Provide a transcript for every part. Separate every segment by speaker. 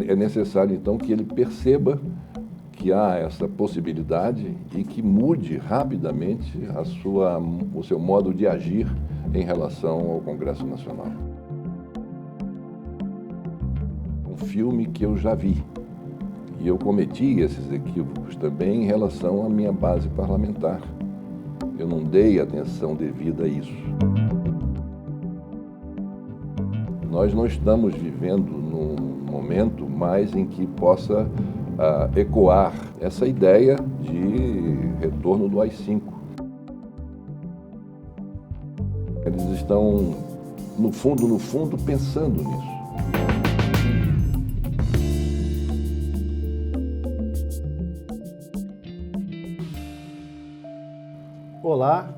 Speaker 1: É necessário, então, que ele perceba que há essa possibilidade e que mude rapidamente o seu modo de agir em relação ao Congresso Nacional. Um filme que eu já vi, e eu cometi esses equívocos também em relação à minha base parlamentar. Eu não dei atenção devida a isso. Nós não estamos vivendo num momento mais em que possa ecoar essa ideia de retorno do AI-5. Eles estão, no fundo, pensando nisso.
Speaker 2: Olá,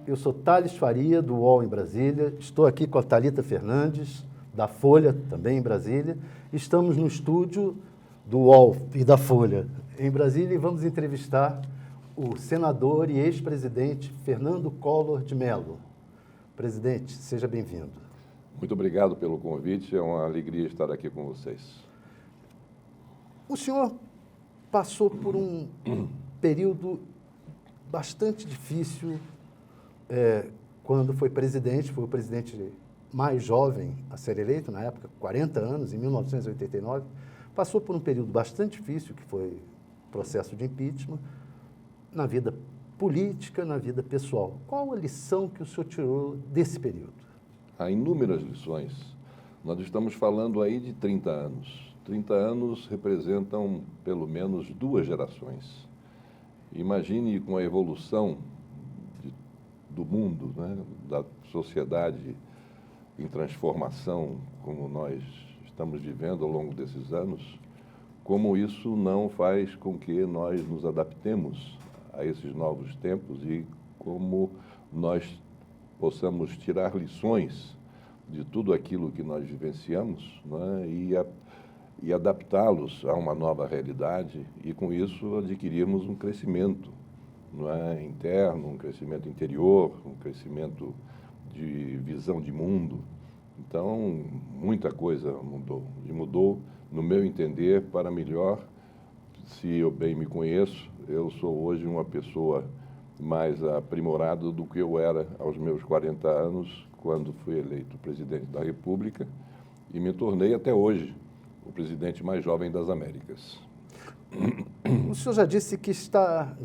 Speaker 2: eu sou Thales Faria, do UOL em Brasília. Estou aqui com a Thalita Fernandes, da Folha, também em Brasília. Estamos no estúdio do UOL e da Folha em Brasília e vamos entrevistar o senador e ex-presidente Fernando Collor de Mello. Presidente, seja bem-vindo.
Speaker 1: Muito obrigado pelo convite, é uma alegria estar aqui com vocês.
Speaker 2: O senhor passou por um período bastante difícil quando foi o presidente mais jovem a ser eleito, na época, 40 anos, em 1989. Passou por um período bastante difícil, que foi o processo de impeachment, na vida política, na vida pessoal. Qual a lição que o senhor tirou desse período?
Speaker 1: Há inúmeras lições. Nós estamos falando aí de 30 anos. 30 anos representam pelo menos 2 gerações. Imagine com a evolução do mundo, né, da sociedade em transformação, como nós estamos vivendo ao longo desses anos, como isso não faz com que nós nos adaptemos a esses novos tempos e como nós possamos tirar lições de tudo aquilo que nós vivenciamos, né, e adaptá-los a uma nova realidade e, com isso, adquirirmos um crescimento, não é, interno, um crescimento interior, um crescimento de visão de mundo. Então, muita coisa mudou. E mudou, no meu entender, para melhor. Se eu bem me conheço, eu sou hoje uma pessoa mais aprimorada do que eu era aos meus 40 anos, quando fui eleito presidente da República, e me tornei até hoje o presidente mais jovem das Américas.
Speaker 2: O senhor já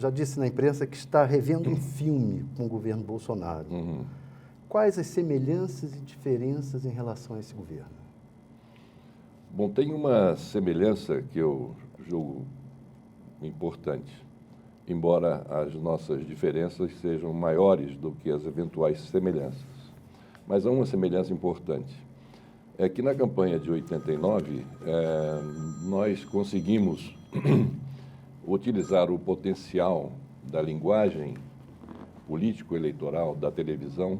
Speaker 2: disse na imprensa que está revendo um filme com o governo Bolsonaro.
Speaker 1: Uhum.
Speaker 2: Quais as semelhanças e diferenças em relação a esse governo?
Speaker 1: Bom, tem uma semelhança que eu julgo importante, embora as nossas diferenças sejam maiores do que as eventuais semelhanças. Mas há uma semelhança importante. É que na campanha de 89, nós conseguimos utilizar o potencial da linguagem político-eleitoral da televisão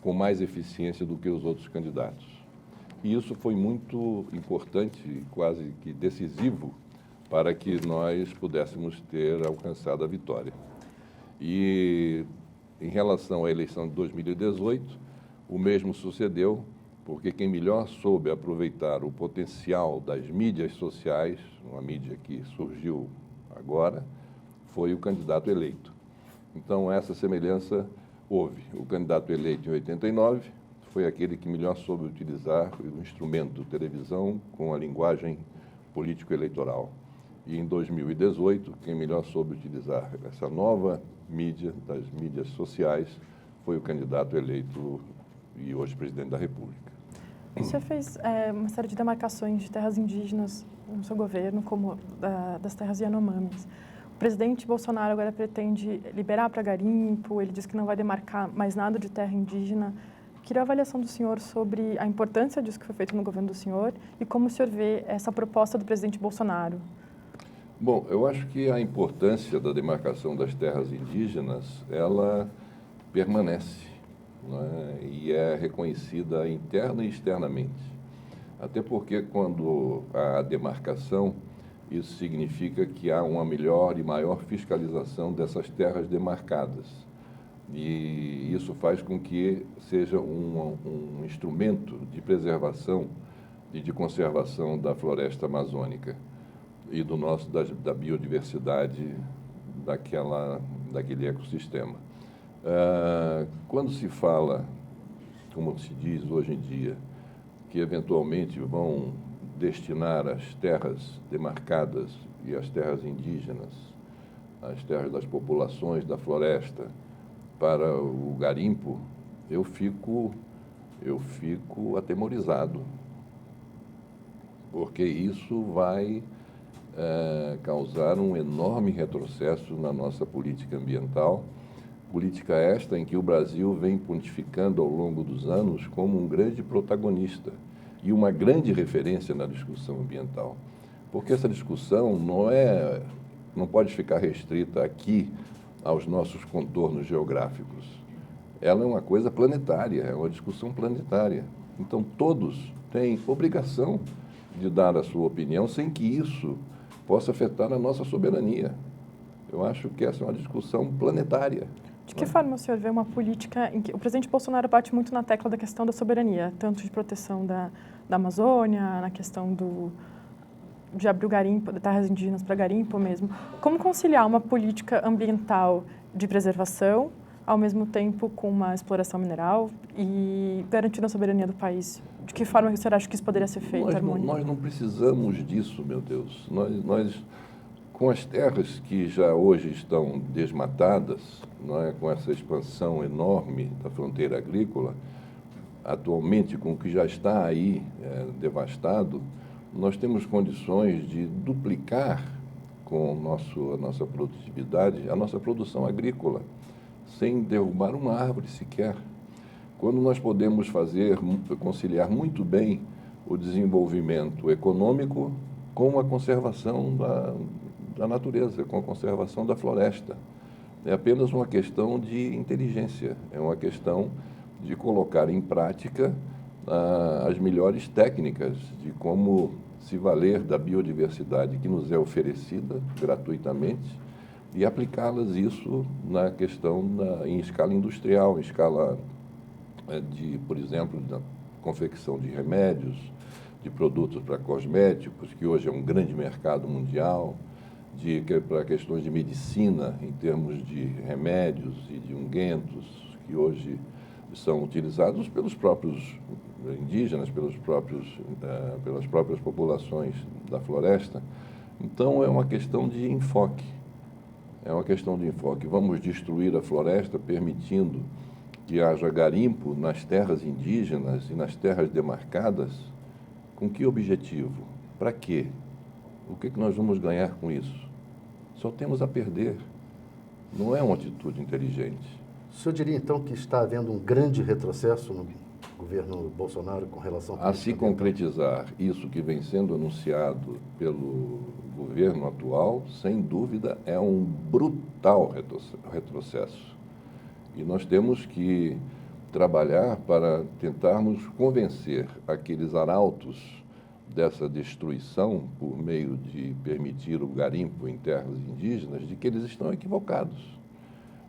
Speaker 1: com mais eficiência do que os outros candidatos. E isso foi muito importante, quase que decisivo, para que nós pudéssemos ter alcançado a vitória. E, em relação à eleição de 2018, o mesmo sucedeu, porque quem melhor soube aproveitar o potencial das mídias sociais, uma mídia que surgiu agora, foi o candidato eleito. Então, essa semelhança houve. O candidato eleito em 89 foi aquele que melhor soube utilizar o instrumento televisão com a linguagem político-eleitoral. E em 2018, quem melhor soube utilizar essa nova mídia, das mídias sociais, foi o candidato eleito e hoje presidente da República.
Speaker 3: O senhor fez uma série de demarcações de terras indígenas no seu governo, como das terras Yanomamis. O presidente Bolsonaro agora pretende liberar para garimpo, ele diz que não vai demarcar mais nada de terra indígena. Queria a avaliação do senhor sobre a importância disso que foi feito no governo do senhor e como o senhor vê essa proposta do presidente Bolsonaro.
Speaker 1: Bom, eu acho que a importância da demarcação das terras indígenas, ela permanece, né? E é reconhecida interna e externamente. Até porque quando há demarcação, isso significa que há uma melhor e maior fiscalização dessas terras demarcadas. E isso faz com que seja um instrumento de preservação e de conservação da floresta amazônica e da biodiversidade daquele ecossistema. Quando se fala, como se diz hoje em dia, que eventualmente vão destinar as terras demarcadas e as terras indígenas, as terras das populações da floresta, para o garimpo, eu fico atemorizado, porque isso vai causar um enorme retrocesso na nossa política ambiental, política esta em que o Brasil vem pontificando ao longo dos anos como um grande protagonista e uma grande referência na discussão ambiental. Porque essa discussão não pode ficar restrita aqui aos nossos contornos geográficos. Ela é uma coisa planetária, é uma discussão planetária. Então, todos têm obrigação de dar a sua opinião sem que isso possa afetar a nossa soberania. Eu acho que essa é uma discussão planetária.
Speaker 3: De que forma o senhor vê uma política em que o presidente Bolsonaro bate muito na tecla da questão da soberania, tanto de proteção da Amazônia, na questão de abrir o garimpo, de terras indígenas para garimpo mesmo. Como conciliar uma política ambiental de preservação, ao mesmo tempo com uma exploração mineral e garantindo a soberania do país? De que forma o senhor acha que isso poderia ser feito,
Speaker 1: Nós não precisamos disso, meu Deus. Nós, com as terras que já hoje estão desmatadas, com essa expansão enorme da fronteira agrícola, atualmente com o que já está aí devastado, nós temos condições de duplicar com a nossa produtividade, a nossa produção agrícola, sem derrubar uma árvore sequer. Quando nós podemos conciliar muito bem o desenvolvimento econômico com a conservação da natureza, com a conservação da floresta. É apenas uma questão de inteligência, é uma questão de colocar em prática as melhores técnicas de como se valer da biodiversidade que nos é oferecida gratuitamente e aplicá-las isso na questão em escala industrial, em escala por exemplo, da confecção de remédios, de produtos para cosméticos, que hoje é um grande mercado mundial, para questões de medicina, em termos de remédios e de ungüentos, que hoje são utilizados pelos próprios indígenas, pelas próprias populações da floresta. Então, é uma questão de enfoque. É uma questão de enfoque. Vamos destruir a floresta permitindo que haja garimpo nas terras indígenas e nas terras demarcadas? Com que objetivo? Para quê? O que nós vamos ganhar com isso? Só temos a perder. Não é uma atitude inteligente.
Speaker 2: O senhor diria, então, que está havendo um grande retrocesso no governo Bolsonaro com relação
Speaker 1: a se concretizar isso que vem sendo anunciado pelo governo atual, sem dúvida, é um brutal retrocesso. E nós temos que trabalhar para tentarmos convencer aqueles arautos dessa destruição por meio de permitir o garimpo em terras indígenas de que eles estão equivocados.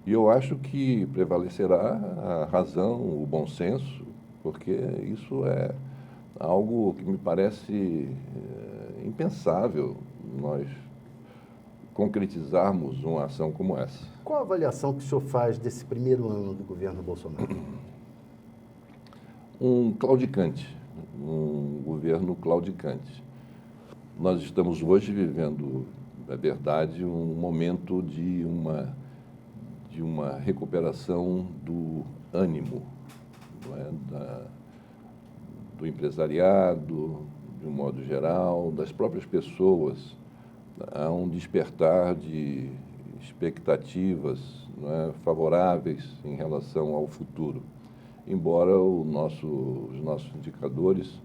Speaker 1: E eu acho que prevalecerá a razão, o bom senso, porque isso é algo que me parece impensável nós concretizarmos uma ação como essa.
Speaker 2: Qual a avaliação que o senhor faz desse primeiro ano do governo Bolsonaro?
Speaker 1: Um claudicante, um governo claudicante. Nós estamos hoje vivendo, é verdade, um momento de uma recuperação do ânimo, não é? Do empresariado, de um modo geral, das próprias pessoas. Há um despertar de expectativas, não é, favoráveis em relação ao futuro, embora os nossos indicadores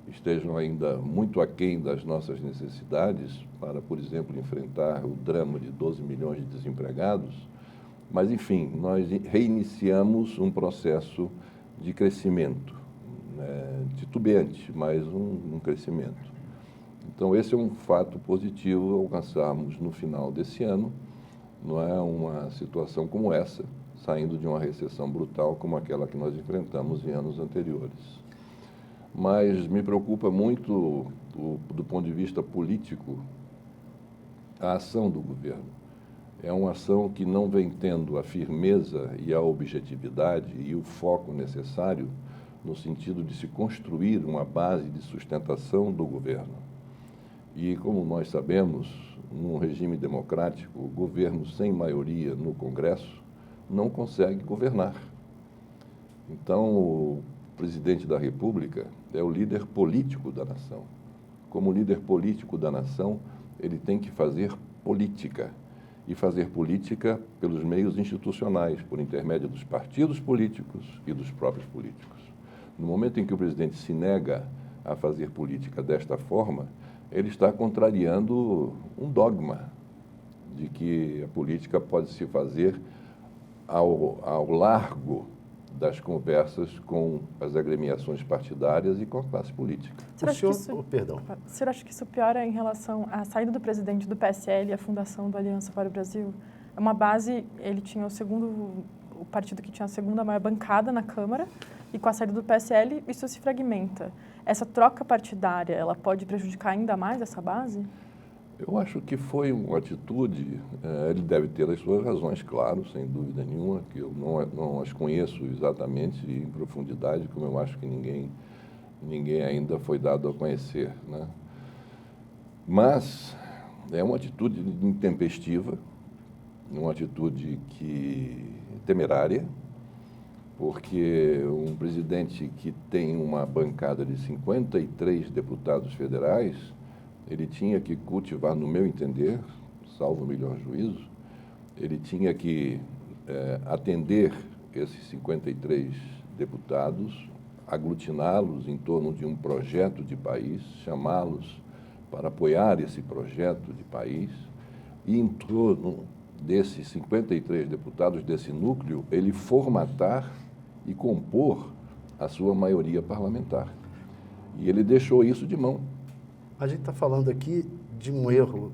Speaker 1: estejam ainda muito aquém das nossas necessidades para, por exemplo, enfrentar o drama de 12 milhões de desempregados, mas, enfim, nós reiniciamos um processo de crescimento, titubeante, mas um crescimento. Então, esse é um fato positivo alcançarmos no final desse ano, não é, uma situação como essa, saindo de uma recessão brutal como aquela que nós enfrentamos em anos anteriores. mas me preocupa muito, do ponto de vista político, a ação do governo. É uma ação que não vem tendo a firmeza e a objetividade e o foco necessário no sentido de se construir uma base de sustentação do governo. E, como nós sabemos, num regime democrático, o governo sem maioria no Congresso não consegue governar. Então, o presidente da República é o líder político da nação. Como líder político da nação, ele tem que fazer política. E fazer política pelos meios institucionais, por intermédio dos partidos políticos e dos próprios políticos. No momento em que o presidente se nega a fazer política desta forma, ele está contrariando um dogma de que a política pode se fazer ao largo das conversas com as agremiações partidárias e com a classe política.
Speaker 3: Você acha que isso piora em relação à saída do presidente do PSL e a fundação do Aliança para o Brasil? É uma base, ele tinha o partido que tinha a segunda maior bancada na Câmara, e com a saída do PSL isso se fragmenta. Essa troca partidária, ela pode prejudicar ainda mais essa base?
Speaker 1: Eu acho que foi uma atitude, ele deve ter as suas razões, claro, sem dúvida nenhuma, que eu não as conheço exatamente em profundidade, como eu acho que ninguém ainda foi dado a conhecer, né? Mas é uma atitude intempestiva, uma atitude temerária, porque um presidente que tem uma bancada de 53 deputados federais, ele tinha que cultivar, no meu entender, salvo o melhor juízo, ele tinha que atender esses 53 deputados, aglutiná-los em torno de um projeto de país, chamá-los para apoiar esse projeto de país, e em torno desses 53 deputados, desse núcleo, ele formatar e compor a sua maioria parlamentar. E ele deixou isso de mão.
Speaker 2: A gente está falando aqui de um erro,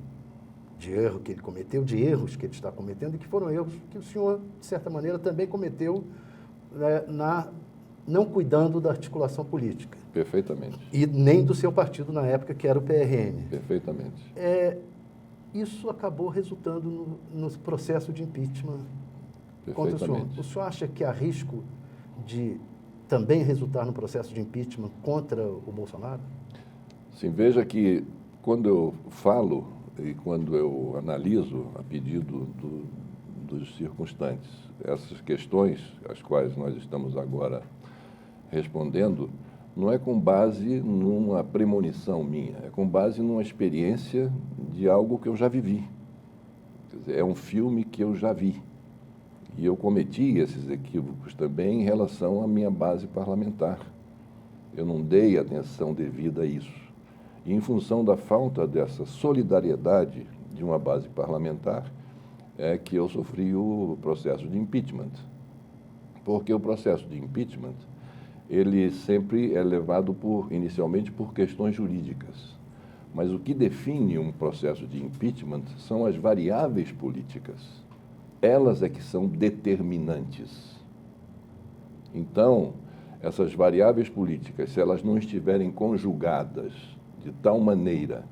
Speaker 2: que ele cometeu, de erros que ele está cometendo, e que foram erros que o senhor, de certa maneira, também cometeu não cuidando da articulação política.
Speaker 1: Perfeitamente.
Speaker 2: E nem do seu partido na época, que era o PRN.
Speaker 1: Perfeitamente.
Speaker 2: Isso acabou resultando no processo de impeachment contra o senhor. O senhor acha que há risco de também resultar no processo de impeachment contra o Bolsonaro?
Speaker 1: Sim, veja que quando eu falo e quando eu analiso a pedido dos circunstantes essas questões às quais nós estamos agora respondendo, não é com base numa premonição minha, é com base numa experiência de algo que eu já vivi. Quer dizer, é um filme que eu já vi. E eu cometi esses equívocos também em relação à minha base parlamentar. Eu não dei atenção devida a isso. E em função da falta dessa solidariedade de uma base parlamentar, é que eu sofri o processo de impeachment. Porque o processo de impeachment, ele sempre é levado inicialmente por questões jurídicas. Mas o que define um processo de impeachment são as variáveis políticas. Elas é que são determinantes. Então, essas variáveis políticas, se elas não estiverem conjugadas de tal maneira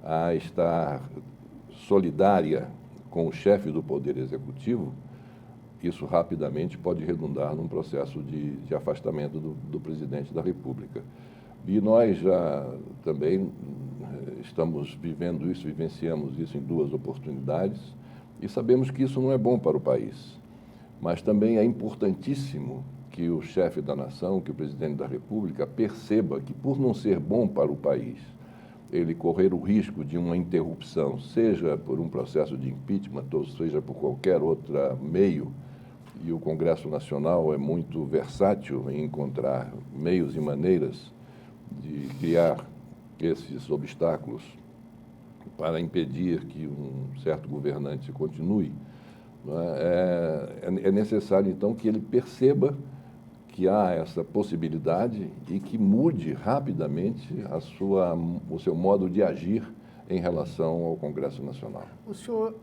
Speaker 1: a estar solidária com o chefe do Poder Executivo, isso rapidamente pode redundar num processo de afastamento do presidente da República. E nós já também estamos vivendo isso, vivenciamos isso em 2 oportunidades, e sabemos que isso não é bom para o país. Mas também é importantíssimo que o chefe da nação, que o presidente da República, perceba que, por não ser bom para o país, ele correr o risco de uma interrupção, seja por um processo de impeachment, ou seja por qualquer outro meio, e o Congresso Nacional é muito versátil em encontrar meios e maneiras de criar esses obstáculos para impedir que um certo governante continue, é necessário, então, que ele perceba que há essa possibilidade e que mude rapidamente o seu modo de agir em relação ao Congresso Nacional.
Speaker 2: O senhor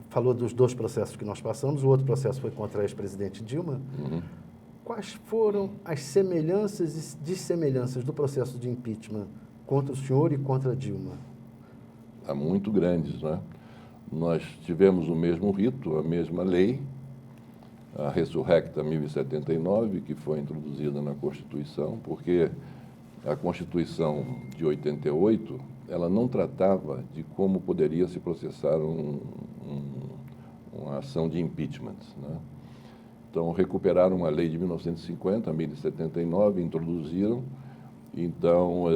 Speaker 2: falou dos 2 processos que nós passamos, o outro processo foi contra a ex-presidente Dilma.
Speaker 1: Uhum.
Speaker 2: quais foram as semelhanças e dissemelhanças do processo de impeachment contra o senhor e contra a Dilma?
Speaker 1: Há muito grandes, né? Nós tivemos o mesmo rito, a mesma lei, a Ressurrecta 1079, que foi introduzida na Constituição, porque a Constituição de 88, ela não tratava de como poderia se processar uma ação de impeachment, né? Então, recuperaram uma lei de 1950, a 1079, introduziram. Então,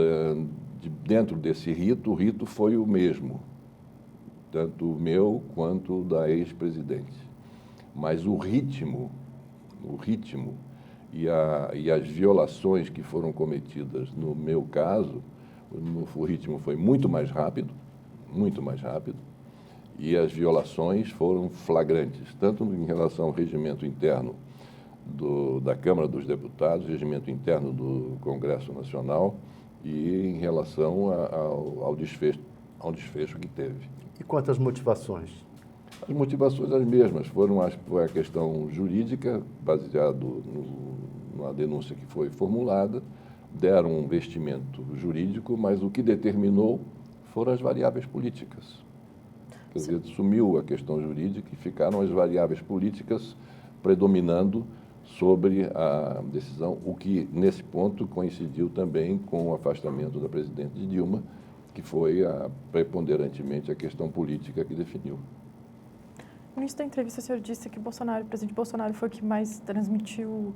Speaker 1: dentro desse rito, o rito foi o mesmo, tanto o meu quanto o da ex-presidente. Mas o ritmo e as violações que foram cometidas no meu caso, o ritmo foi muito mais rápido, e as violações foram flagrantes, tanto em relação ao regimento interno da Câmara dos Deputados, regimento interno do Congresso Nacional, e em relação ao desfecho que teve.
Speaker 2: E quanto às motivações?
Speaker 1: As motivações as mesmas, foi a questão jurídica, baseado na denúncia que foi formulada, deram um vestimento jurídico, mas o que determinou foram as variáveis políticas. Quer dizer, sumiu a questão jurídica e ficaram as variáveis políticas predominando sobre a decisão, o que, nesse ponto, coincidiu também com o afastamento da presidente Dilma, que foi preponderantemente a questão política que definiu.
Speaker 3: No início da entrevista, o senhor disse que o presidente Bolsonaro foi o que mais transmitiu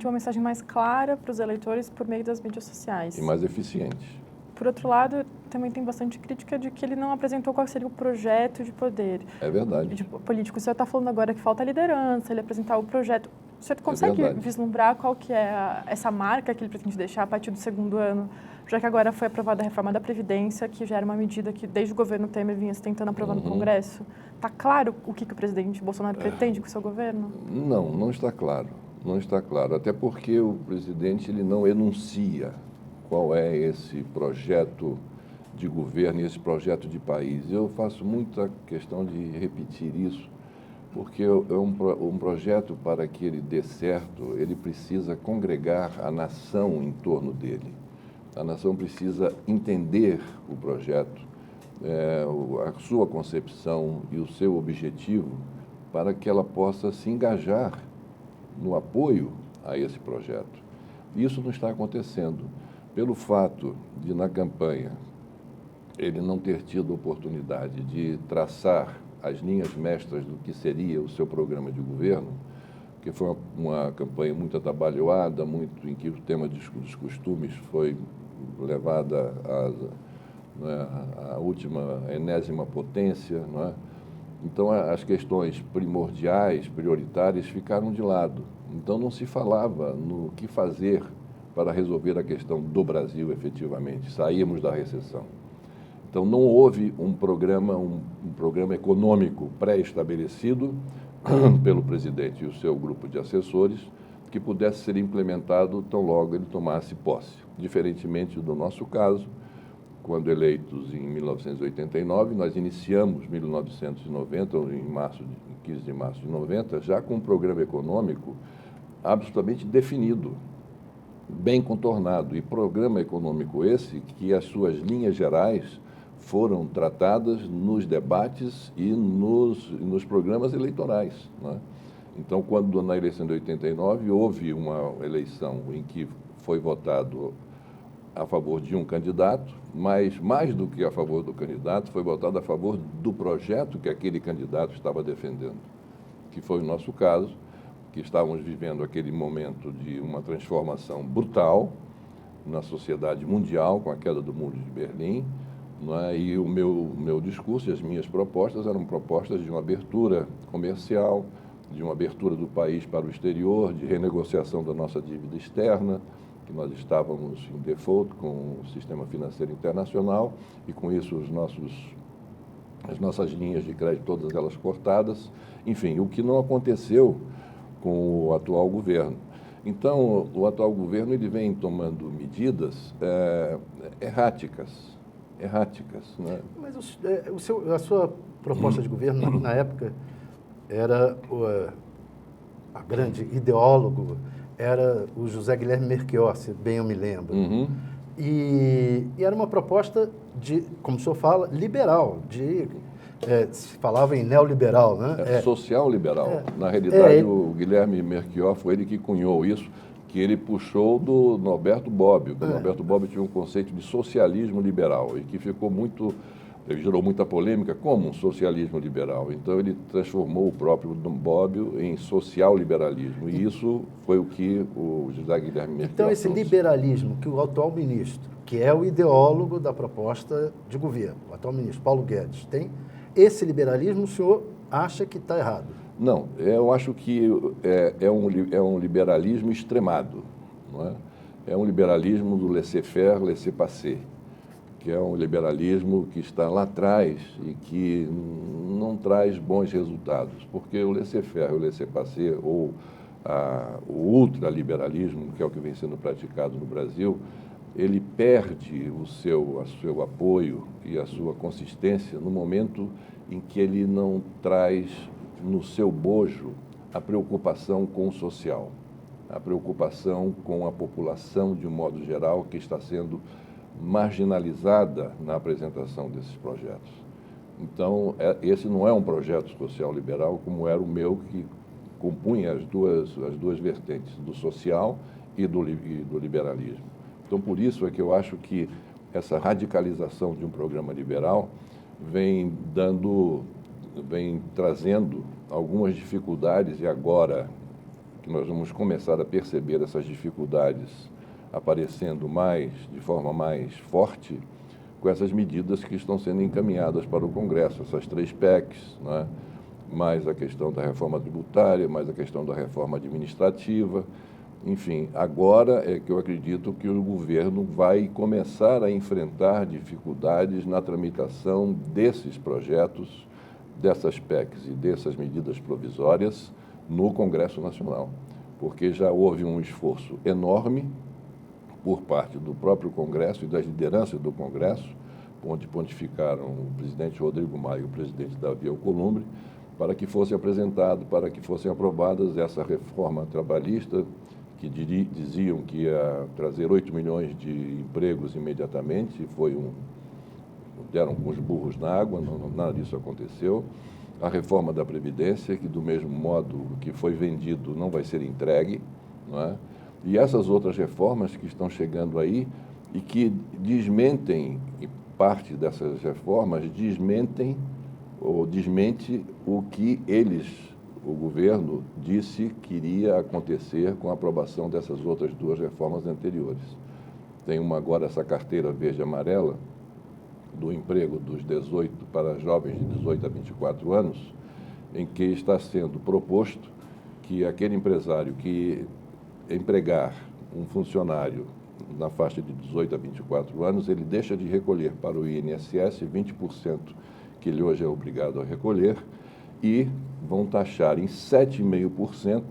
Speaker 3: uma mensagem mais clara para os eleitores por meio das mídias sociais.
Speaker 1: E mais eficiente.
Speaker 3: Por outro lado, também tem bastante crítica de que ele não apresentou qual seria o projeto de poder.
Speaker 1: É verdade.
Speaker 3: Político. O senhor está falando agora que falta liderança, ele apresentar o projeto. O senhor consegue vislumbrar qual que é essa marca que ele pretende deixar a partir do segundo ano, já que agora foi aprovada a reforma da Previdência, que já era uma medida que desde o governo Temer vinha se tentando aprovar no Congresso? Está claro o que o presidente Bolsonaro pretende com o seu governo?
Speaker 1: Não está claro. Não está claro, até porque o presidente ele não enuncia qual é esse projeto de governo e esse projeto de país. Eu faço muita questão de repetir isso, porque é um projeto, para que ele dê certo, ele precisa congregar a nação em torno dele. A nação precisa entender o projeto, a sua concepção e o seu objetivo, para que ela possa se engajar no apoio a esse projeto. Isso não está acontecendo. Pelo fato de, na campanha, ele não ter tido oportunidade de traçar as linhas mestras do que seria o seu programa de governo, que foi uma campanha muito atabalhoada, muito em que o tema dos costumes foi levada à última enésima potência, não é? Então, as questões primordiais, prioritárias, ficaram de lado. Então, não se falava no que fazer para resolver a questão do Brasil, efetivamente. Saímos da recessão. Então, não houve um programa econômico pré-estabelecido pelo presidente e o seu grupo de assessores que pudesse ser implementado tão logo ele tomasse posse. Diferentemente do nosso caso, quando eleitos em 1989, nós iniciamos 1990, em 15 de março de 90, já com um programa econômico absolutamente definido, bem contornado. E programa econômico esse que as suas linhas gerais foram tratadas nos debates e nos programas eleitorais, né? Então, quando na eleição de 89 houve uma eleição em que foi votado a favor de um candidato, mas mais do que a favor do candidato, foi votado a favor do projeto que aquele candidato estava defendendo, que foi o nosso caso, que estávamos vivendo aquele momento de uma transformação brutal na sociedade mundial, com a queda do Muro de Berlim, não é? E o meu discurso e as minhas propostas eram propostas de uma abertura comercial, de uma abertura do país para o exterior, de renegociação da nossa dívida externa, que nós estávamos em default com o sistema financeiro internacional e com isso as nossas linhas de crédito, todas elas cortadas. Enfim, o que não aconteceu com o atual governo. Então, o atual governo ele vem tomando medidas erráticas, né?
Speaker 2: Mas a sua proposta de governo, na época, era a grande ideólogo era o José Guilherme Melchior, se bem eu me lembro.
Speaker 1: Uhum.
Speaker 2: E era uma proposta de, como o senhor fala, liberal, se falava em neoliberal, né?
Speaker 1: Social-liberal. Na realidade,
Speaker 2: ele-
Speaker 1: o Guilherme Melchior foi ele que cunhou isso, que ele puxou do Norberto Bobbio. O Norberto Bobbio tinha um conceito de socialismo liberal e que ficou muito... Ele gerou muita polêmica como um socialismo liberal. Então, ele transformou o próprio Bobbio em social-liberalismo. E isso foi o que o José Guilherme Melchior
Speaker 2: Então, esse
Speaker 1: trouxe.
Speaker 2: liberalismo que o atual ministro, que é o ideólogo da proposta de governo, o atual ministro Paulo Guedes, tem, esse liberalismo o senhor acha que está errado?
Speaker 1: Não, eu acho que é um liberalismo extremado. Não é? É um liberalismo do laissez-faire, laissez-passer, que é um liberalismo que está lá atrás e que não traz bons resultados, porque o laissez-faire, o laissez-passer ou o ultraliberalismo, que é o que vem sendo praticado no Brasil, ele perde o seu apoio e a sua consistência no momento em que ele não traz no seu bojo a preocupação com o social, a preocupação com a população de um modo geral que está sendo marginalizada na apresentação desses projetos. Então, esse não é um projeto social liberal como era o meu, que compunha as duas vertentes, do social e do liberalismo. Então, por isso é que eu acho que essa radicalização de um programa liberal vem trazendo algumas dificuldades, e agora que nós vamos começar a perceber essas dificuldades aparecendo de forma mais forte, com essas medidas que estão sendo encaminhadas para o Congresso, essas 3 PECs, né? Mais a questão da reforma tributária, mais a questão da reforma administrativa. Enfim, agora é que eu acredito que o governo vai começar a enfrentar dificuldades na tramitação desses projetos, dessas PECs e dessas medidas provisórias no Congresso Nacional, porque já houve um esforço enorme por parte do próprio Congresso e das lideranças do Congresso, onde pontificaram o presidente Rodrigo Maia e o presidente Davi Alcolumbre, para que fosse apresentado, para que fossem aprovadas essa reforma trabalhista, que diziam que ia trazer 8 milhões de empregos imediatamente, e deram com os burros na água, nada disso aconteceu. A reforma da Previdência, que do mesmo modo que foi vendido não vai ser entregue, não é? E essas outras reformas que estão chegando aí e que desmentem, e parte dessas reformas desmente o que o governo disse que iria acontecer com a aprovação dessas outras 2 reformas anteriores. Tem agora essa carteira verde e amarela do emprego dos 18 para jovens de 18 a 24 anos, em que está sendo proposto que aquele empresário que empregar um funcionário na faixa de 18 a 24 anos, ele deixa de recolher para o INSS 20% que ele hoje é obrigado a recolher e vão taxar em 7,5%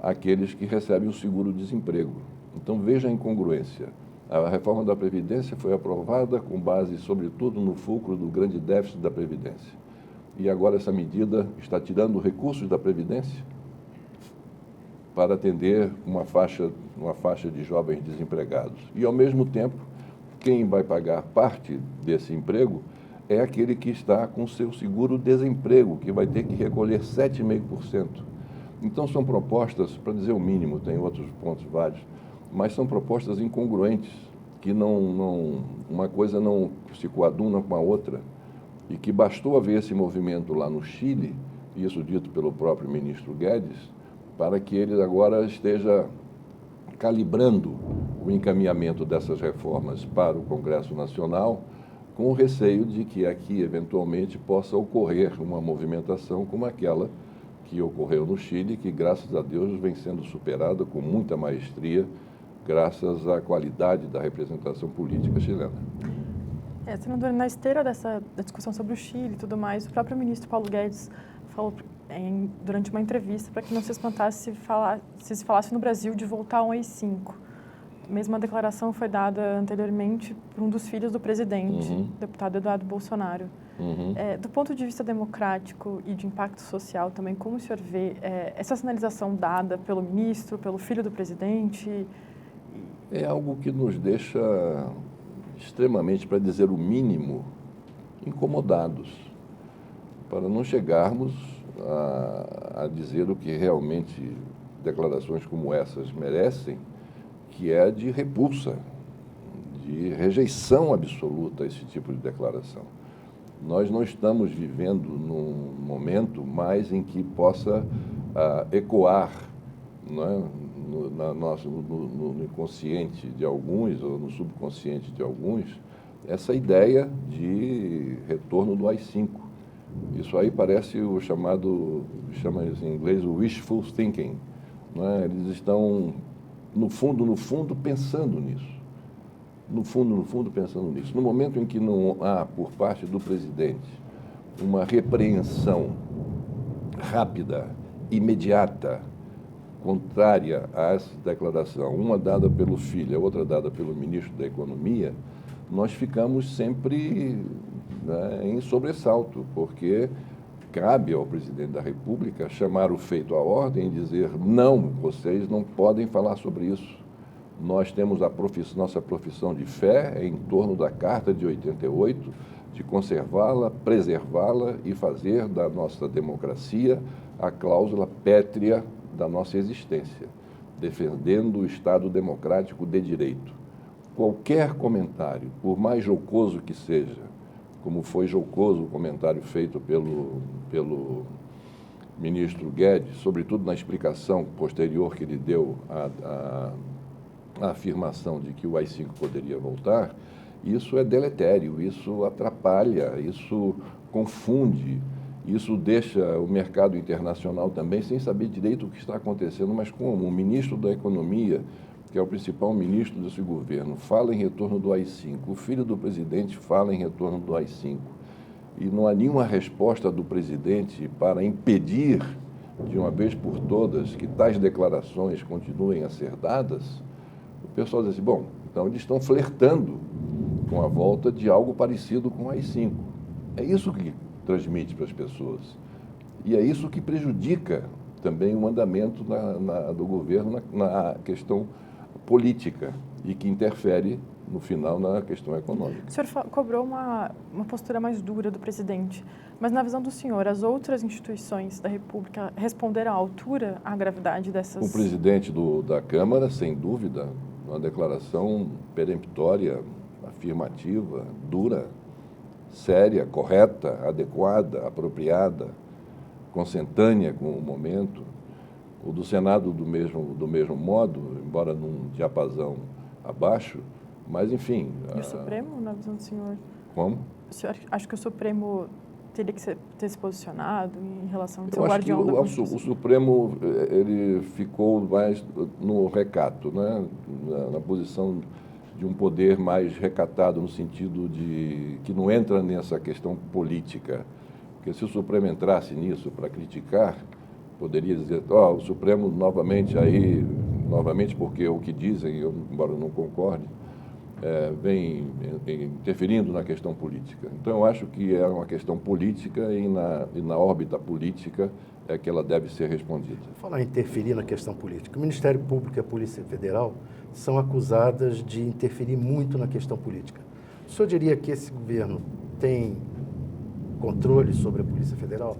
Speaker 1: aqueles que recebem o seguro-desemprego. Então, veja a incongruência. A reforma da Previdência foi aprovada com base, sobretudo, no fulcro do grande déficit da Previdência. E agora essa medida está tirando recursos da Previdência para atender uma faixa de jovens desempregados. E, ao mesmo tempo, quem vai pagar parte desse emprego é aquele que está com seu seguro-desemprego, que vai ter que recolher 7,5%. Então, são propostas, para dizer o mínimo, tem outros pontos vários, mas são propostas incongruentes, que uma coisa não se coaduna com a outra, e que bastou haver esse movimento lá no Chile, isso dito pelo próprio ministro Guedes, para que ele agora esteja calibrando o encaminhamento dessas reformas para o Congresso Nacional, com o receio de que aqui, eventualmente, possa ocorrer uma movimentação como aquela que ocorreu no Chile, que, graças a Deus, vem sendo superada com muita maestria, graças à qualidade da representação política chilena.
Speaker 3: Senador, na esteira da discussão sobre o Chile e tudo mais, o próprio ministro Paulo Guedes falou durante uma entrevista para que não se espantasse se falasse no Brasil de voltar a um AI-5. mesma declaração foi dada anteriormente por um dos filhos do presidente, o deputado Eduardo Bolsonaro. Do ponto de vista democrático e de impacto social também, como o senhor vê essa sinalização dada pelo ministro, pelo filho do presidente?
Speaker 1: É algo que nos deixa extremamente, para dizer o mínimo, incomodados, para não chegarmos a dizer o que realmente declarações como essas merecem, que é de repulsa, de rejeição absoluta a esse tipo de declaração. Nós não estamos vivendo num momento mais em que possa ecoar, não é? No inconsciente de alguns, ou no subconsciente de alguns, essa ideia de retorno do AI-5. Isso aí parece o chamado, chama em inglês, o wishful thinking. Não é? Eles estão, no fundo, pensando nisso. No fundo, pensando nisso. No momento em que não há, por parte do presidente, uma repreensão rápida, imediata, contrária a essa declaração, uma dada pelo filho, a outra dada pelo ministro da Economia, nós ficamos sempre, né, em sobressalto, porque cabe ao presidente da República chamar o feito à ordem e dizer: não, vocês não podem falar sobre isso. Nós temos nossa profissão de fé em torno da Carta de 88, de conservá-la, preservá-la e fazer da nossa democracia a cláusula pétrea da nossa existência, defendendo o Estado democrático de direito. Qualquer comentário, por mais jocoso que seja, como foi jocoso o comentário feito pelo ministro Guedes, sobretudo na explicação posterior que ele deu à afirmação de que o AI-5 poderia voltar, isso é deletério, isso atrapalha, isso confunde, isso deixa o mercado internacional também sem saber direito o que está acontecendo. Mas como o ministro da Economia, que é o principal ministro desse governo, fala em retorno do AI-5, o filho do presidente fala em retorno do AI-5, e não há nenhuma resposta do presidente para impedir, de uma vez por todas, que tais declarações continuem a ser dadas, o pessoal diz assim: bom, então eles estão flertando com a volta de algo parecido com o AI-5. É isso que transmite para as pessoas. E é isso que prejudica também o andamento do governo na questão política e que interfere, no final, na questão econômica.
Speaker 3: O senhor cobrou uma postura mais dura do presidente, mas na visão do senhor, as outras instituições da República responderam à altura à gravidade dessas...
Speaker 1: O presidente da Câmara, sem dúvida, uma declaração peremptória, afirmativa, dura, séria, correta, adequada, apropriada, consentânea com o momento. O do Senado do mesmo modo, embora num diapasão abaixo, mas enfim...
Speaker 3: E o Supremo, na visão do senhor?
Speaker 1: Como?
Speaker 3: O senhor acha que o Supremo teria que ter se posicionado em relação ao seu
Speaker 1: Eu acho
Speaker 3: guardião da Constituição?
Speaker 1: o Supremo ele ficou mais no recato, né? Na posição de um poder mais recatado, no sentido de que não entra nessa questão política. Porque se o Supremo entrasse nisso para criticar, poderia dizer: o Supremo novamente porque o que dizem, eu, embora não concorde, vem interferindo na questão política. Então, eu acho que é uma questão política e na órbita política é que ela deve ser respondida.
Speaker 2: Falar em interferir na questão política, o Ministério Público e a Polícia Federal são acusadas de interferir muito na questão política. O senhor diria que esse governo tem controle sobre a Polícia Federal?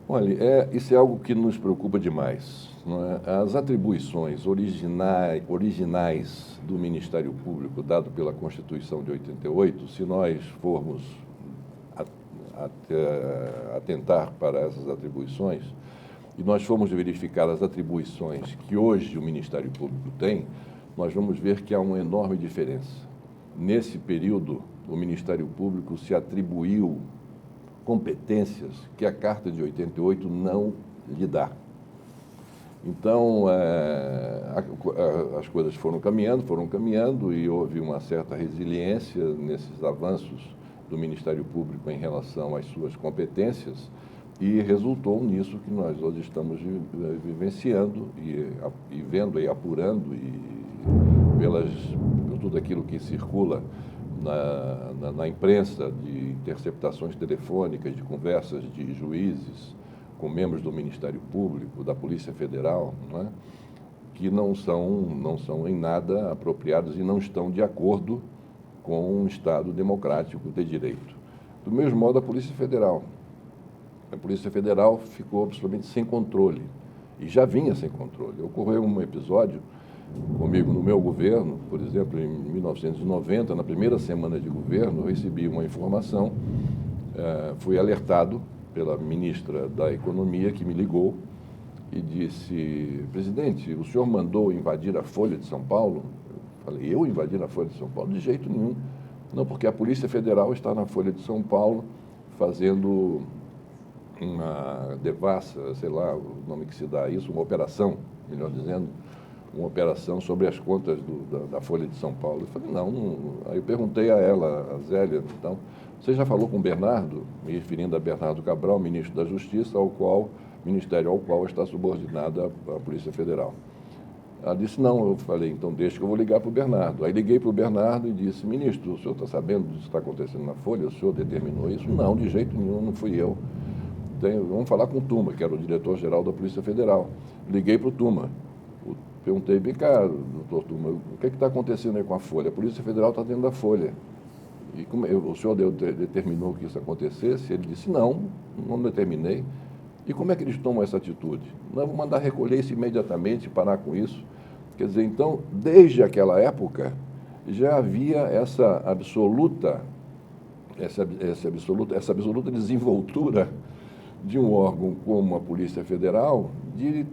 Speaker 1: Olha, isso é algo que nos preocupa demais. Não é? As atribuições originais do Ministério Público, dado pela Constituição de 88, se nós formos atentar para essas atribuições, e nós formos verificar as atribuições que hoje o Ministério Público tem, nós vamos ver que há uma enorme diferença. Nesse período, o Ministério Público se atribuiu competências que a Carta de 88 não lhe dá. Então, as coisas foram caminhando e houve uma certa resiliência nesses avanços do Ministério Público em relação às suas competências e resultou nisso que nós hoje estamos vivenciando e vendo e apurando e por tudo aquilo que circula na imprensa, de interceptações telefônicas, de conversas de juízes com membros do Ministério Público, da Polícia Federal, não é? Que não são em nada apropriados e não estão de acordo com um Estado democrático de direito. Do mesmo modo, a Polícia Federal. A Polícia Federal ficou absolutamente sem controle, e já vinha sem controle. Ocorreu um episódio comigo no meu governo, por exemplo, em 1990, na primeira semana de governo, eu recebi uma informação, fui alertado pela ministra da Economia, que me ligou e disse: presidente, o senhor mandou invadir a Folha de São Paulo? Eu falei: eu invadir a Folha de São Paulo? De jeito nenhum. Não, porque a Polícia Federal está na Folha de São Paulo fazendo uma devassa, sei lá o nome que se dá a isso, uma operação, melhor dizendo, uma operação sobre as contas da Folha de São Paulo. Eu falei: não. Aí eu perguntei a ela, a Zélia, então, você já falou com o Bernardo, me referindo a Bernardo Cabral, ministro da Justiça, ministério ao qual está subordinada a Polícia Federal? Ela disse: não. Eu falei: então deixa que eu vou ligar para o Bernardo. Aí liguei para o Bernardo e disse: ministro, o senhor está sabendo do que está acontecendo na Folha? O senhor determinou isso? Não, de jeito nenhum, não fui eu. Vamos falar com o Tuma, que era o diretor-geral da Polícia Federal. Liguei para o Tuma. Perguntei: bem cá, doutor Tuma, o que está acontecendo aí com a Folha? A Polícia Federal está dentro da Folha. E o senhor determinou que isso acontecesse? Ele disse: não determinei. E como é que eles tomam essa atitude? Não, vou mandar recolher isso imediatamente, parar com isso. Quer dizer, então, desde aquela época, já havia essa absoluta desenvoltura de um órgão como a Polícia Federal de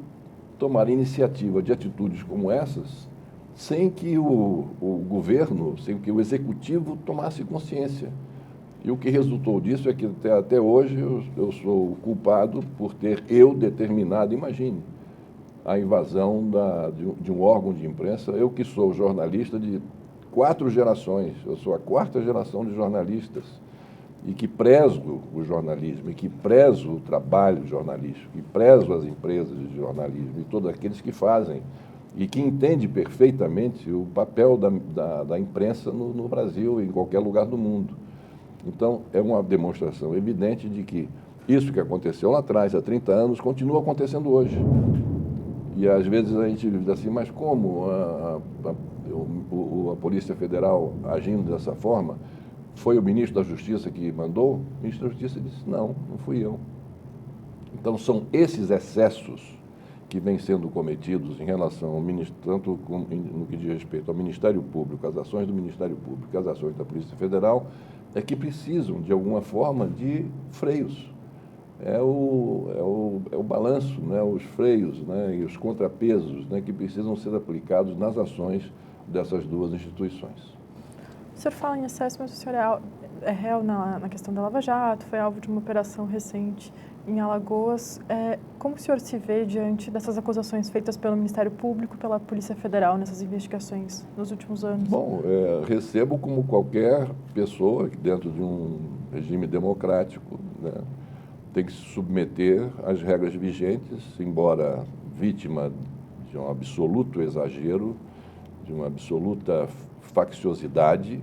Speaker 1: tomar iniciativa de atitudes como essas, sem que o governo, sem que o executivo tomasse consciência. E o que resultou disso é que até hoje eu sou o culpado por ter determinado, imagine, a invasão de um órgão de imprensa. Eu que sou jornalista de 4 gerações, eu sou a 4ª geração de jornalistas, e que prezo o jornalismo, e que prezo o trabalho jornalístico, e prezo as empresas de jornalismo, e todos aqueles que fazem, e que entendem perfeitamente o papel da imprensa no Brasil e em qualquer lugar do mundo. Então, é uma demonstração evidente de que isso que aconteceu lá atrás, há 30 anos, continua acontecendo hoje. E às vezes a gente diz assim: mas como a Polícia Federal agindo dessa forma? Foi o ministro da Justiça que mandou? O ministro da Justiça disse: não fui eu. Então, são esses excessos que vêm sendo cometidos em relação ao tanto no que diz respeito ao Ministério Público, as ações do Ministério Público, as ações da Polícia Federal, é que precisam, de alguma forma, de freios. É o balanço, né, os freios, né, e os contrapesos, né, que precisam ser aplicados nas ações dessas duas instituições.
Speaker 3: O senhor fala em excesso, mas o senhor é réu na questão da Lava Jato, foi alvo de uma operação recente em Alagoas. Como o senhor se vê diante dessas acusações feitas pelo Ministério Público, pela Polícia Federal nessas investigações nos últimos anos?
Speaker 1: Bom, recebo como qualquer pessoa que dentro de um regime democrático, né, tem que se submeter às regras vigentes, embora vítima de um absoluto exagero, de uma absoluta facciosidade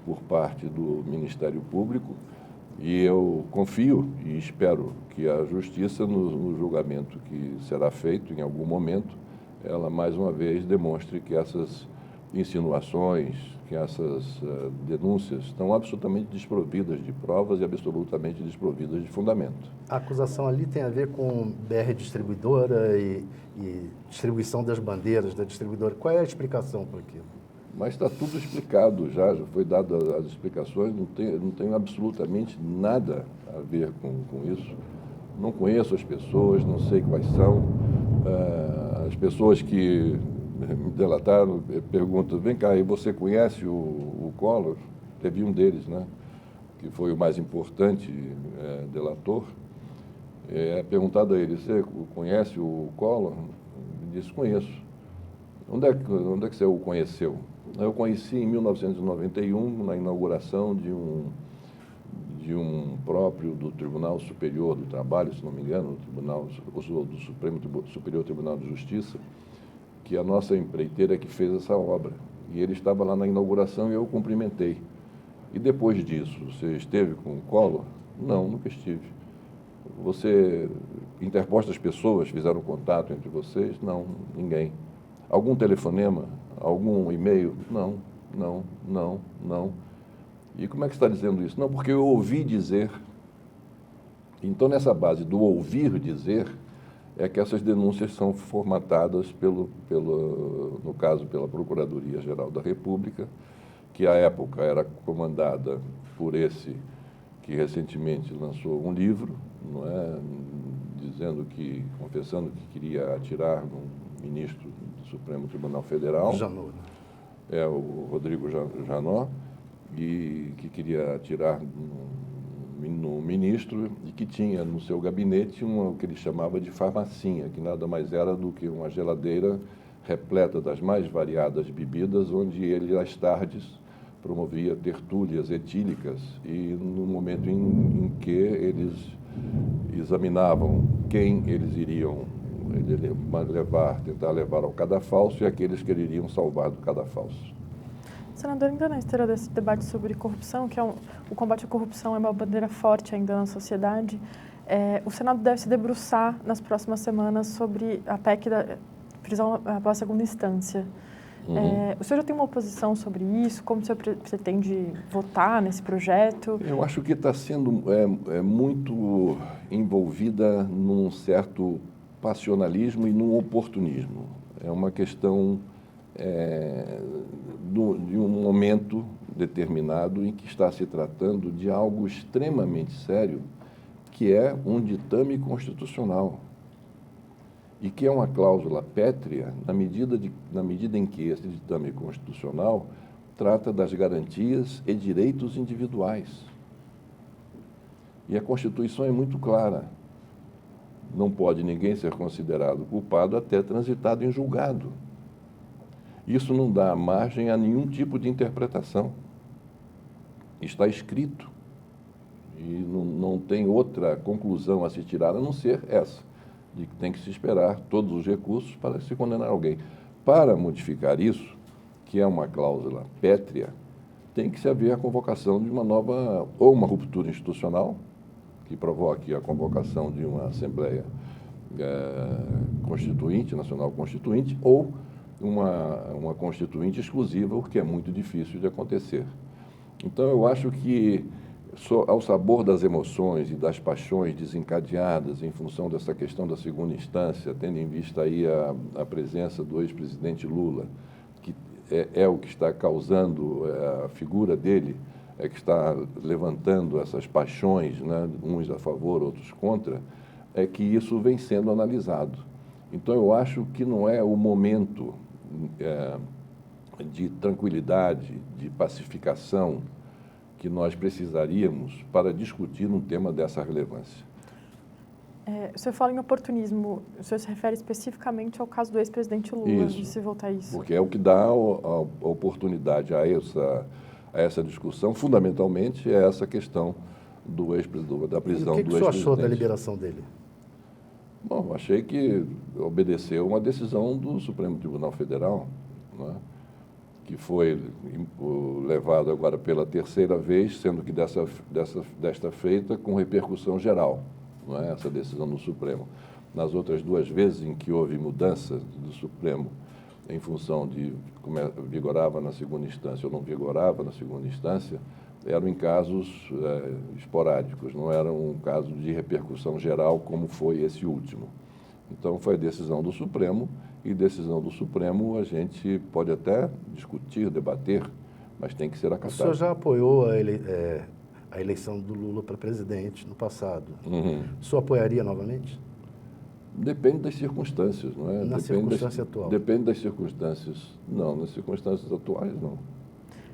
Speaker 1: por parte do Ministério Público, e eu confio e espero que a Justiça, no julgamento que será feito em algum momento, ela mais uma vez demonstre que essas insinuações, que essas denúncias estão absolutamente desprovidas de provas e absolutamente desprovidas de fundamento.
Speaker 2: A acusação ali tem a ver com BR Distribuidora e distribuição das bandeiras da distribuidora. Qual é a explicação para aquilo?
Speaker 1: Mas está tudo explicado já foi dado as explicações, não tem absolutamente nada a ver com isso. Não conheço as pessoas, não sei quais são. As pessoas que me delataram perguntam: vem cá, e você conhece o Collor? Teve um deles, né, que foi o mais importante delator. Perguntado a ele: você conhece o Collor? Ele disse: conheço. Onde é que você o conheceu? Eu conheci em 1991, na inauguração de um próprio do Tribunal Superior do Trabalho, se não me engano, do Superior Tribunal de Justiça, que a nossa empreiteira que fez essa obra. E ele estava lá na inauguração e eu o cumprimentei. E depois disso, você esteve com o Collor? Não, nunca estive. Você, interpostas pessoas fizeram contato entre vocês? Não, ninguém. Algum telefonema? Algum e-mail? Não, não, não, não. E como é que você está dizendo isso? Não, porque eu ouvi dizer. Então, nessa base do ouvir dizer, é que essas denúncias são formatadas, no caso, pela Procuradoria-Geral da República, que à época era comandada por esse que recentemente lançou um livro, não é, confessando que queria atirar no ministro do Supremo Tribunal Federal.
Speaker 2: Janot.
Speaker 1: É o Rodrigo Janot, e que queria atirar no ministro e que tinha no seu gabinete o que ele chamava de farmacinha, que nada mais era do que uma geladeira repleta das mais variadas bebidas, onde ele, às tardes, promovia tertúlias etílicas e no momento em que eles examinavam quem eles iriam tentar levar ao cadafalso e aqueles que eles iriam salvar do cadafalso.
Speaker 3: Senador, ainda na esteira desse debate sobre corrupção, que o combate à corrupção é uma bandeira forte ainda na sociedade, o Senado deve se debruçar nas próximas semanas sobre a PEC da prisão após segunda instância. O senhor já tem uma posição sobre isso? Como o senhor pretende votar nesse projeto?
Speaker 1: Eu acho que está sendo muito envolvida num certo passionalismo e num oportunismo. É uma questão de um momento determinado em que está se tratando de algo extremamente sério, que é um ditame constitucional e que é uma cláusula pétrea na medida em que esse ditame constitucional trata das garantias e direitos individuais. E a Constituição é muito clara. Não pode ninguém ser considerado culpado até transitado em julgado. Isso não dá margem a nenhum tipo de interpretação. Está escrito. E não tem outra conclusão a se tirar a não ser essa, de que tem que se esperar todos os recursos para se condenar alguém. Para modificar isso, que é uma cláusula pétrea, tem que se haver a convocação de uma nova, ou uma ruptura institucional, que provoque a convocação de uma Assembleia Constituinte, Nacional Constituinte, ou uma Constituinte exclusiva, o que é muito difícil de acontecer. Então, eu acho que, ao sabor das emoções e das paixões desencadeadas em função dessa questão da segunda instância, tendo em vista aí a presença do ex-presidente Lula, que é o que está causando, a figura dele é que está levantando essas paixões, né, uns a favor, outros contra, é que isso vem sendo analisado. Então, eu acho que não é o momento de tranquilidade, de pacificação que nós precisaríamos para discutir um tema dessa relevância.
Speaker 3: O senhor fala em oportunismo, o senhor se refere especificamente ao caso do ex-presidente Lula,
Speaker 1: Isso,
Speaker 3: de se voltar a isso?
Speaker 1: Porque é o que dá a oportunidade a essa discussão, fundamentalmente, é essa questão da prisão do ex-presidente.
Speaker 2: O que o senhor achou da liberação dele?
Speaker 1: Bom, achei que obedeceu uma decisão do Supremo Tribunal Federal, né, que foi levado agora pela terceira vez, sendo que desta feita com repercussão geral, não é, essa decisão do Supremo. Nas outras duas vezes em que houve mudança do Supremo em função de como vigorava na segunda instância ou não vigorava na segunda instância, eram em casos esporádicos, não era um caso de repercussão geral como foi esse último. Então, foi a decisão do Supremo, e decisão do Supremo a gente pode até discutir, debater, mas tem que ser acatado.
Speaker 2: O senhor já apoiou a eleição do Lula para presidente no passado. O senhor apoiaria novamente?
Speaker 1: Depende das circunstâncias, não é?
Speaker 2: Na circunstância atual?
Speaker 1: Depende das circunstâncias. Não, nas circunstâncias atuais, não.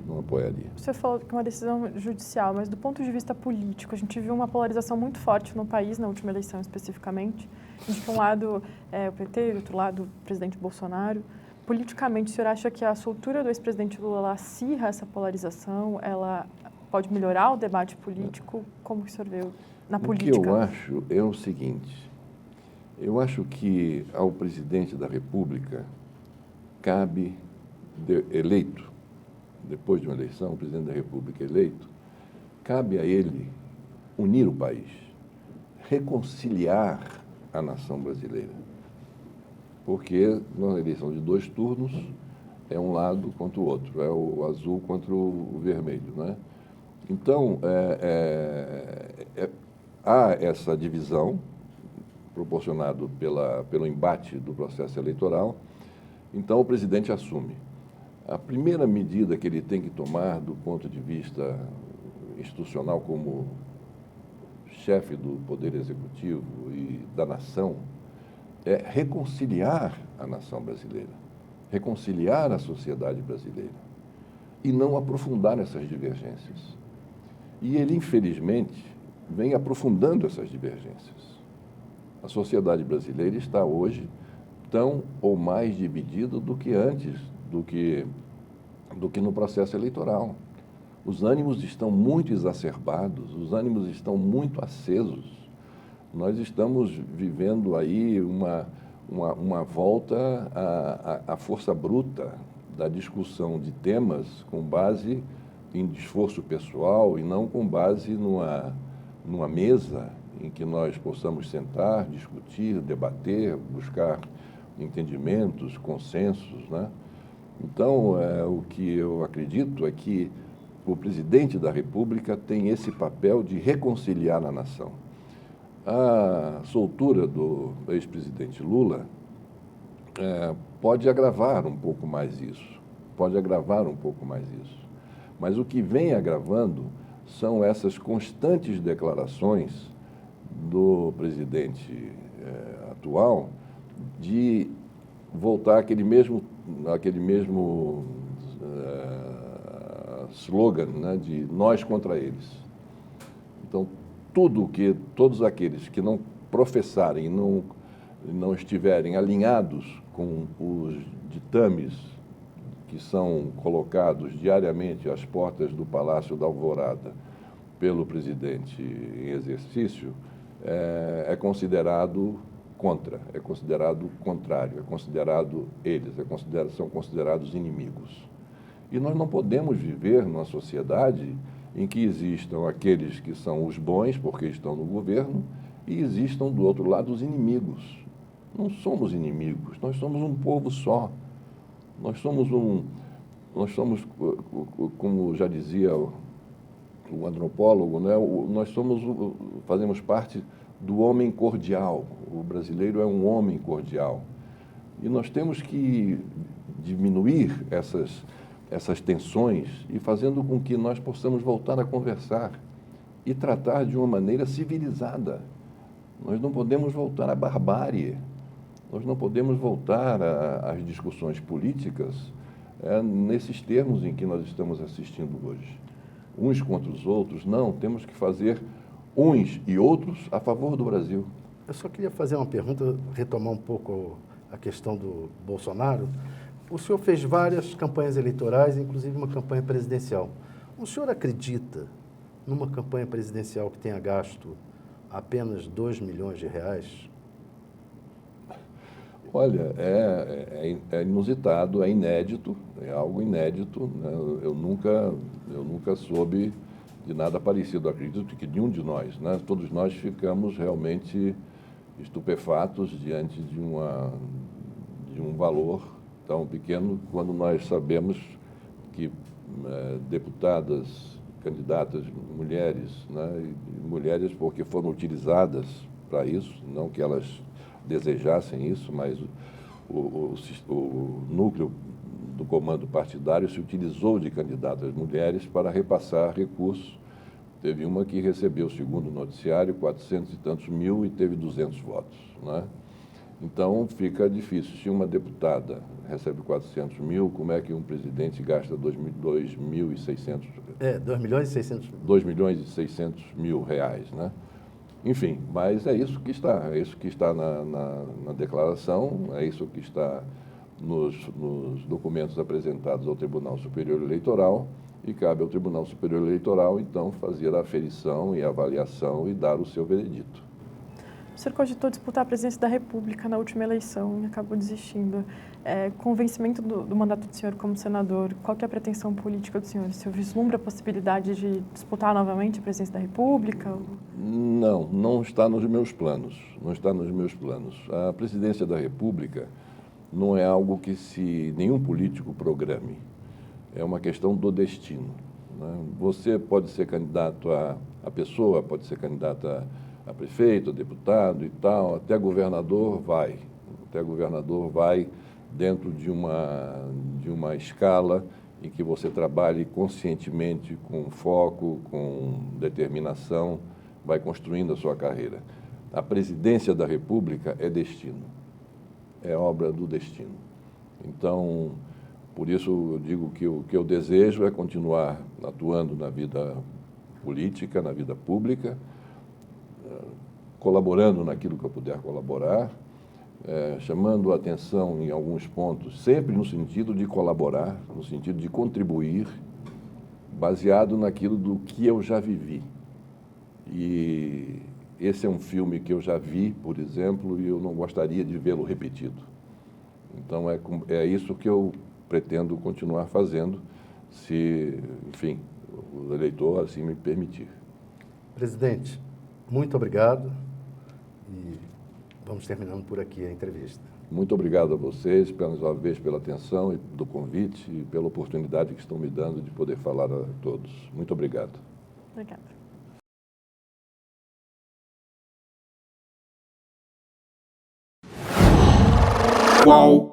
Speaker 1: Não apoiaria.
Speaker 3: Você falou que é uma decisão judicial, mas do ponto de vista político, a gente viu uma polarização muito forte no país, na última eleição especificamente. A gente, de um lado, o PT, do outro lado, o presidente Bolsonaro. Politicamente, o senhor acha que a soltura do ex-presidente Lula ela acirra essa polarização? Ela pode melhorar o debate político? Como que o senhor vê na política?
Speaker 1: O que eu acho é o seguinte: eu acho que ao presidente da República cabe, eleito, depois de uma eleição, o presidente da República eleito, cabe a ele unir o país, reconciliar a nação brasileira. Porque na eleição de 2 turnos é um lado contra o outro, é o azul contra o vermelho, né? Então, há essa divisão proporcionado pelo embate do processo eleitoral. Então, o presidente assume. A primeira medida que ele tem que tomar do ponto de vista institucional como chefe do Poder Executivo e da nação é reconciliar a nação brasileira, reconciliar a sociedade brasileira e não aprofundar essas divergências. E ele, infelizmente, vem aprofundando essas divergências. A sociedade brasileira está hoje tão ou mais dividida do que antes, do que no processo eleitoral. Os ânimos estão muito exacerbados, os ânimos estão muito acesos. Nós estamos vivendo aí uma volta à força bruta da discussão de temas com base em esforço pessoal e não com base numa mesa em que nós possamos sentar, discutir, debater, buscar entendimentos, consensos, né? Então, o que eu acredito é que o presidente da República tem esse papel de reconciliar a nação. A soltura do ex-presidente Lula pode agravar um pouco mais isso, Mas o que vem agravando são essas constantes declarações do presidente atual de voltar àquele mesmo slogan, né, de nós contra eles. Então, todos aqueles que não professarem, não estiverem alinhados com os ditames que são colocados diariamente às portas do Palácio da Alvorada pelo presidente em exercício, é considerado contra, é considerado contrário, são considerados inimigos. E nós não podemos viver numa sociedade em que existam aqueles que são os bons, porque estão no governo, e existam, do outro lado, os inimigos. Não somos inimigos, nós somos um povo só. Nós somos, como já dizia o antropólogo, né? Fazemos parte do homem cordial. O brasileiro é um homem cordial. E nós temos que diminuir essas tensões e fazendo com que nós possamos voltar a conversar e tratar de uma maneira civilizada. Nós não podemos voltar à barbárie, nós não podemos voltar às discussões políticas nesses termos em que nós estamos assistindo hoje. Uns contra os outros, não, temos que fazer uns e outros a favor do Brasil.
Speaker 2: Eu só queria fazer uma pergunta, retomar um pouco a questão do Bolsonaro. O senhor fez várias campanhas eleitorais, inclusive uma campanha presidencial. O senhor acredita numa campanha presidencial que tenha gasto apenas R$2 milhões?
Speaker 1: Olha, é inusitado, é inédito, é algo inédito, né? Eu nunca soube de nada parecido. Acredito que nenhum de nós, né? Todos nós ficamos realmente estupefatos diante de um valor tão pequeno, quando nós sabemos que deputadas, candidatas, mulheres, né? E mulheres porque foram utilizadas para isso, não que elas desejassem isso, mas o núcleo do comando partidário se utilizou de candidatas mulheres para repassar recursos. Teve uma que recebeu, segundo o noticiário, 400 e tantos mil e teve 200 votos, né? Então, fica difícil. Se uma deputada recebe 400 mil, como é que um presidente gasta 2.600...
Speaker 2: 2 milhões e 600
Speaker 1: mil reais, né? Enfim, mas é isso que está na declaração, é isso que está nos documentos apresentados ao Tribunal Superior Eleitoral, e cabe ao Tribunal Superior Eleitoral, então, fazer a aferição e a avaliação e dar o seu veredito.
Speaker 3: O senhor cogitou disputar a presidência da República na última eleição e acabou desistindo. Com o vencimento do mandato do senhor como senador, qual que é a pretensão política do senhor? O senhor vislumbra a possibilidade de disputar novamente a presidência da República?
Speaker 1: Não, não está nos meus planos. Não está nos meus planos. A presidência da República não é algo que nenhum político programe. É uma questão do destino, né? Você pode ser candidato a pessoa, pode ser candidato a prefeito, a deputado e tal, até governador vai. Até governador vai dentro de uma escala em que você trabalhe conscientemente, com foco, com determinação, vai construindo a sua carreira. A presidência da República é destino, é obra do destino. Então, por isso eu digo que o que eu desejo é continuar atuando na vida política, na vida pública, colaborando naquilo que eu puder colaborar, chamando a atenção em alguns pontos, sempre no sentido de colaborar, no sentido de contribuir, baseado naquilo do que eu já vivi. E esse é um filme que eu já vi, por exemplo, e eu não gostaria de vê-lo repetido. Então, é isso que eu pretendo continuar fazendo, se, enfim, o eleitor assim me permitir.
Speaker 2: Presidente, muito obrigado e vamos terminando por aqui a entrevista.
Speaker 1: Muito obrigado a vocês, mais uma vez, pela atenção e do convite e pela oportunidade que estão me dando de poder falar a todos. Muito obrigado.
Speaker 3: Obrigada.
Speaker 4: Qual?